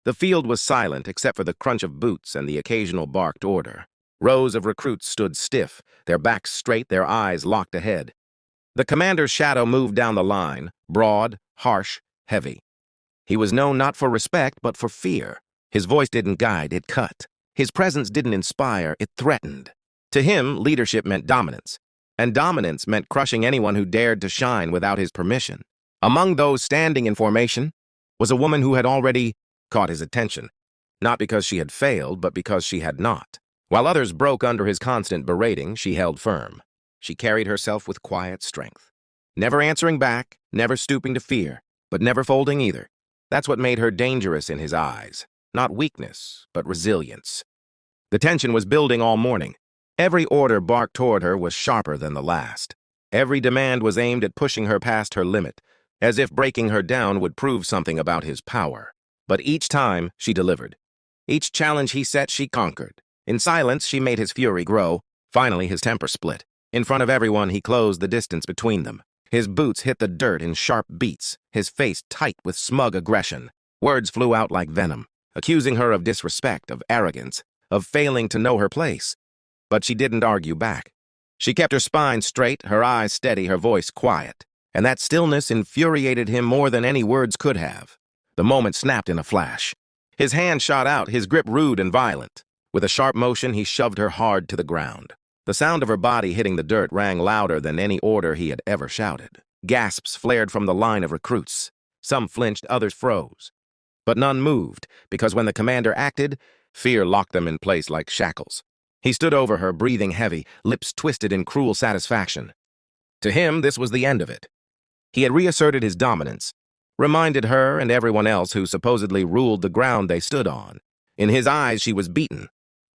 The field was silent except for the crunch of boots and the occasional barked order. Rows of recruits stood stiff, their backs straight, their eyes locked ahead. The commander's shadow moved down the line, broad, harsh, heavy. He was known not for respect, but for fear. His voice didn't guide, it cut. His presence didn't inspire, it threatened. To him, leadership meant dominance, and dominance meant crushing anyone who dared to shine without his permission. Among those standing in formation was a woman who had already caught his attention, not because she had failed, but because she had not. While others broke under his constant berating, she held firm. She carried herself with quiet strength, never answering back, never stooping to fear, but never folding either. That's what made her dangerous in his eyes. Not weakness, but resilience. The tension was building all morning. Every order barked toward her was sharper than the last. Every demand was aimed at pushing her past her limit, as if breaking her down would prove something about his power. But each time, she delivered. Each challenge he set, she conquered. In silence, she made his fury grow. Finally, his temper split. In front of everyone, he closed the distance between them. His boots hit the dirt in sharp beats, his face tight with smug aggression. Words flew out like venom, accusing her of disrespect, of arrogance, of failing to know her place. But she didn't argue back. She kept her spine straight, her eyes steady, her voice quiet. And that stillness infuriated him more than any words could have. The moment snapped in a flash. His hand shot out, his grip rude and violent. With a sharp motion, he shoved her hard to the ground. The sound of her body hitting the dirt rang louder than any order he had ever shouted. Gasps flared from the line of recruits. Some flinched, others froze. But none moved, because when the commander acted, fear locked them in place like shackles. He stood over her, breathing heavy, lips twisted in cruel satisfaction. To him, this was the end of it. He had reasserted his dominance, reminded her and everyone else who supposedly ruled the ground they stood on. In his eyes, she was beaten.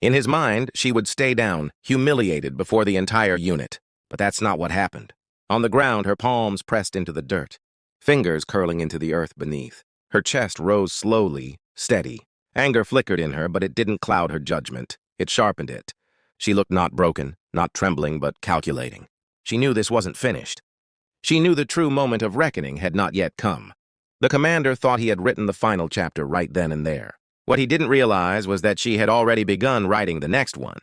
In his mind, she would stay down, humiliated before the entire unit. But that's not what happened. On the ground, her palms pressed into the dirt, fingers curling into the earth beneath. Her chest rose slowly, steady. Anger flickered in her, but it didn't cloud her judgment. It sharpened it. She looked not broken, not trembling, but calculating. She knew this wasn't finished. She knew the true moment of reckoning had not yet come. The commander thought he had written the final chapter right then and there. What he didn't realize was that she had already begun writing the next one.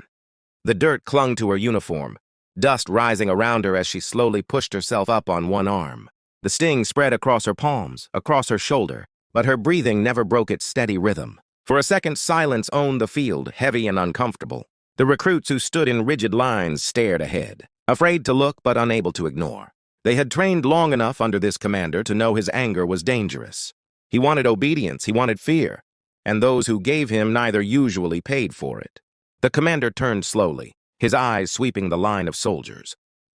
The dirt clung to her uniform, dust rising around her as she slowly pushed herself up on one arm. The sting spread across her palms, across her shoulder, but her breathing never broke its steady rhythm. For a second, silence owned the field, heavy and uncomfortable. The recruits who stood in rigid lines stared ahead, afraid to look but unable to ignore. They had trained long enough under this commander to know his anger was dangerous. He wanted obedience, he wanted fear, and those who gave him neither usually paid for it. The commander turned slowly, his eyes sweeping the line of soldiers.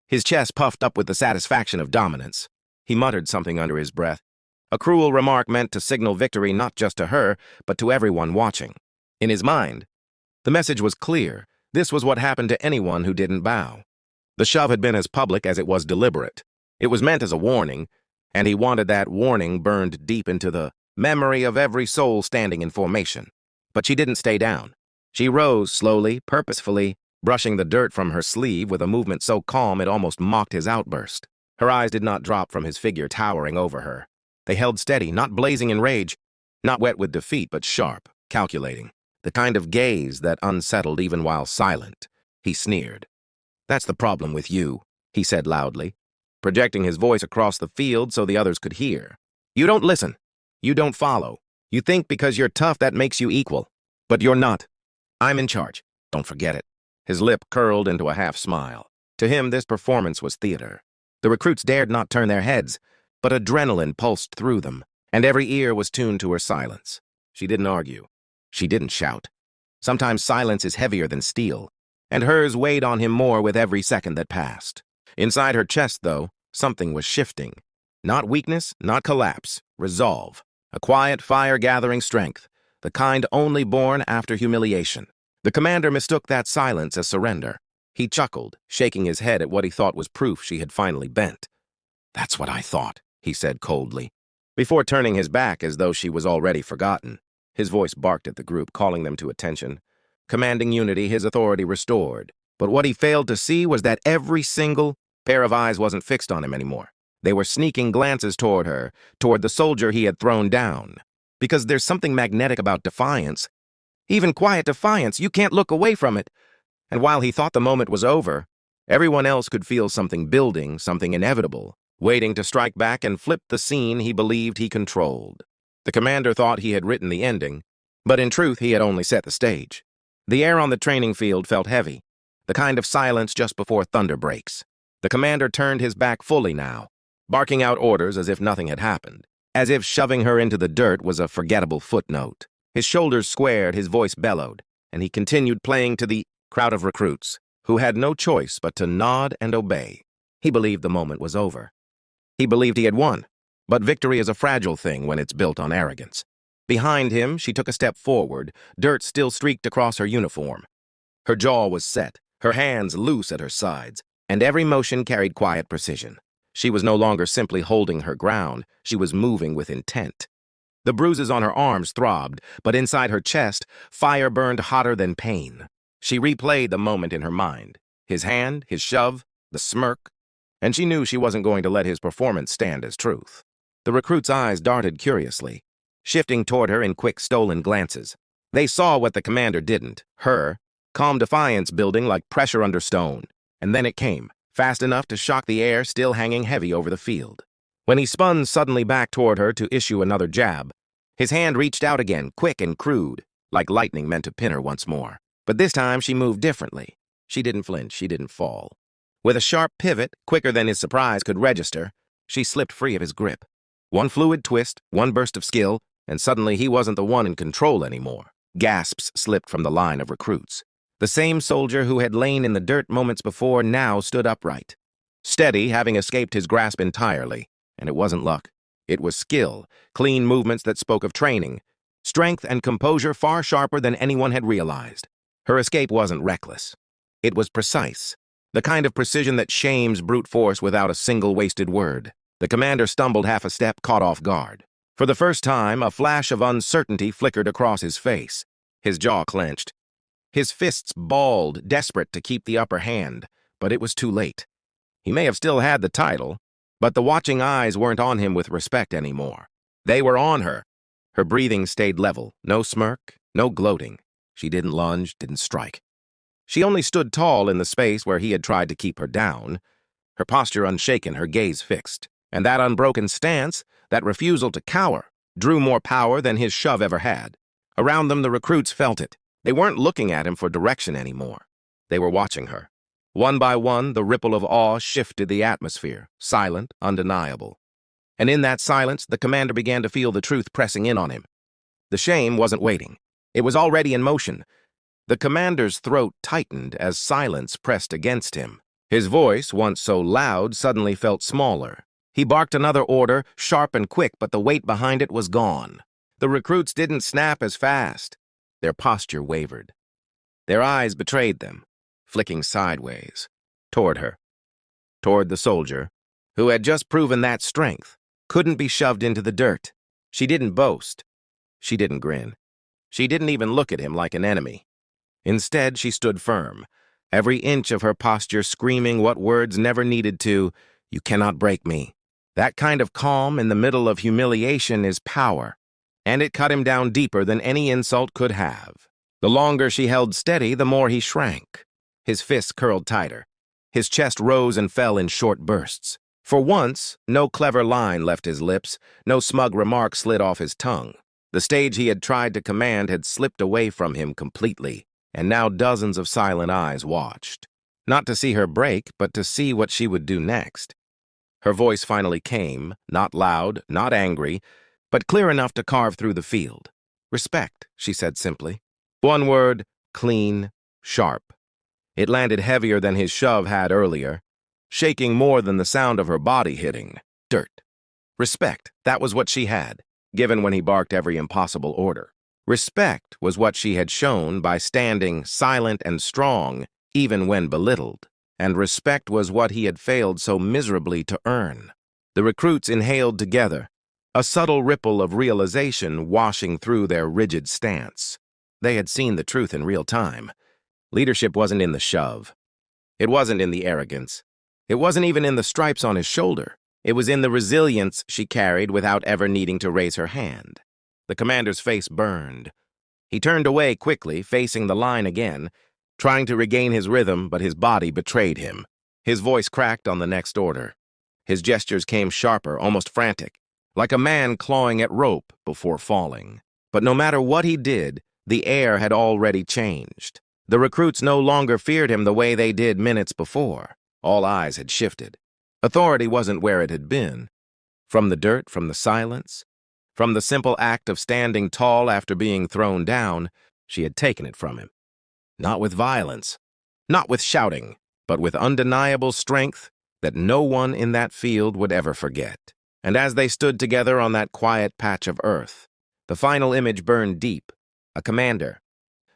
His chest puffed up with the satisfaction of dominance. He muttered something under his breath, a cruel remark meant to signal victory not just to her, but to everyone watching. In his mind, the message was clear. This was what happened to anyone who didn't bow. The shove had been as public as it was deliberate. It was meant as a warning, and he wanted that warning burned deep into the memory of every soul standing in formation. But she didn't stay down. She rose slowly, purposefully, brushing the dirt from her sleeve with a movement so calm it almost mocked his outburst. Her eyes did not drop from his figure towering over her. They held steady, not blazing in rage, not wet with defeat, but sharp, calculating. The kind of gaze that unsettled even while silent. He sneered. "That's the problem with you," he said loudly, projecting his voice across the field so the others could hear. "You don't listen. You don't follow. You think because you're tough that makes you equal. But you're not. I'm in charge. Don't forget it." His lip curled into a half-smile. To him, this performance was theater. The recruits dared not turn their heads, but adrenaline pulsed through them, and every ear was tuned to her silence. She didn't argue. She didn't shout. Sometimes silence is heavier than steel, and hers weighed on him more with every second that passed. Inside her chest, though, something was shifting. Not weakness, not collapse. Resolve. A quiet, fire-gathering strength, the kind only born after humiliation. The commander mistook that silence as surrender. He chuckled, shaking his head at what he thought was proof she had finally bent. "That's what I thought," he said coldly, before turning his back as though she was already forgotten. His voice barked at the group, calling them to attention. Commanding unity, his authority restored. But what he failed to see was that every single pair of eyes wasn't fixed on him anymore. They were sneaking glances toward her, toward the soldier he had thrown down. Because there's something magnetic about defiance. Even quiet defiance, you can't look away from it. And while he thought the moment was over, everyone else could feel something building, something inevitable, waiting to strike back and flip the scene he believed he controlled. The commander thought he had written the ending, but in truth he had only set the stage. The air on the training field felt heavy, the kind of silence just before thunder breaks. The commander turned his back fully now, barking out orders as if nothing had happened, as if shoving her into the dirt was a forgettable footnote. His shoulders squared, his voice bellowed, and he continued playing to the crowd of recruits, who had no choice but to nod and obey. He believed the moment was over. He believed he had won, but victory is a fragile thing when it's built on arrogance. Behind him, she took a step forward, dirt still streaked across her uniform. Her jaw was set, her hands loose at her sides, and every motion carried quiet precision. She was no longer simply holding her ground, she was moving with intent. The bruises on her arms throbbed, but inside her chest, fire burned hotter than pain. She replayed the moment in her mind. His hand, his shove, the smirk, and she knew she wasn't going to let his performance stand as truth. The recruit's eyes darted curiously, shifting toward her in quick, stolen glances. They saw what the commander didn't, her, calm defiance building like pressure under stone. And then it came, fast enough to shock the air still hanging heavy over the field. When he spun suddenly back toward her to issue another jab, his hand reached out again, quick and crude, like lightning meant to pin her once more. But this time she moved differently. She didn't flinch, she didn't fall. With a sharp pivot, quicker than his surprise could register, she slipped free of his grip. One fluid twist, one burst of skill, and suddenly he wasn't the one in control anymore. Gasps slipped from the line of recruits. The same soldier who had lain in the dirt moments before now stood upright, steady, having escaped his grasp entirely. And it wasn't luck. It was skill, clean movements that spoke of training, strength and composure far sharper than anyone had realized. Her escape wasn't reckless. It was precise, the kind of precision that shames brute force without a single wasted word. The commander stumbled half a step, caught off guard. For the first time, a flash of uncertainty flickered across his face. His jaw clenched. His fists balled, desperate to keep the upper hand, but it was too late. He may have still had the title, but the watching eyes weren't on him with respect anymore. They were on her. Her breathing stayed level, no smirk, no gloating. She didn't lunge, didn't strike. She only stood tall in the space where he had tried to keep her down, her posture unshaken, her gaze fixed. And that unbroken stance, that refusal to cower, drew more power than his shove ever had. Around them, the recruits felt it. They weren't looking at him for direction anymore. They were watching her. One by one, the ripple of awe shifted the atmosphere, silent, undeniable. And in that silence, the commander began to feel the truth pressing in on him. The shame wasn't waiting. It was already in motion. The commander's throat tightened as silence pressed against him. His voice, once so loud, suddenly felt smaller. He barked another order, sharp and quick, but the weight behind it was gone. The recruits didn't snap as fast. Their posture wavered. Their eyes betrayed them, flicking sideways, toward her, toward the soldier, who had just proven that strength couldn't be shoved into the dirt. She didn't boast. She didn't grin. She didn't even look at him like an enemy. Instead, she stood firm, every inch of her posture screaming what words never needed to, "You cannot break me." That kind of calm in the middle of humiliation is power, and it cut him down deeper than any insult could have. The longer she held steady, the more he shrank. His fists curled tighter. His chest rose and fell in short bursts. For once, no clever line left his lips, no smug remark slid off his tongue. The stage he had tried to command had slipped away from him completely, and now dozens of silent eyes watched. Not to see her break, but to see what she would do next. Her voice finally came, not loud, not angry, but clear enough to carve through the field. "Respect," she said simply. One word, clean, sharp. It landed heavier than his shove had earlier, shaking more than the sound of her body hitting. Dirt. Respect, that was what she had, given when he barked every impossible order. Respect was what she had shown by standing silent and strong, even when belittled. And respect was what he had failed so miserably to earn. The recruits inhaled together, a subtle ripple of realization washing through their rigid stance. They had seen the truth in real time. Leadership wasn't in the shove. It wasn't in the arrogance. It wasn't even in the stripes on his shoulder. It was in the resilience she carried without ever needing to raise her hand. The commander's face burned. He turned away quickly, facing the line again, trying to regain his rhythm, but his body betrayed him. His voice cracked on the next order. His gestures came sharper, almost frantic, like a man clawing at rope before falling. But no matter what he did, the air had already changed. The recruits no longer feared him the way they did minutes before. All eyes had shifted. Authority wasn't where it had been. From the dirt, from the silence, from the simple act of standing tall after being thrown down, she had taken it from him. Not with violence, not with shouting, but with undeniable strength that no one in that field would ever forget. And as they stood together on that quiet patch of earth, the final image burned deep. A commander,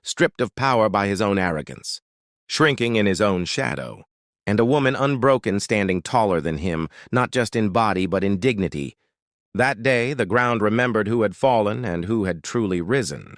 stripped of power by his own arrogance, shrinking in his own shadow, and a woman unbroken standing taller than him, not just in body but in dignity. That day, the ground remembered who had fallen and who had truly risen.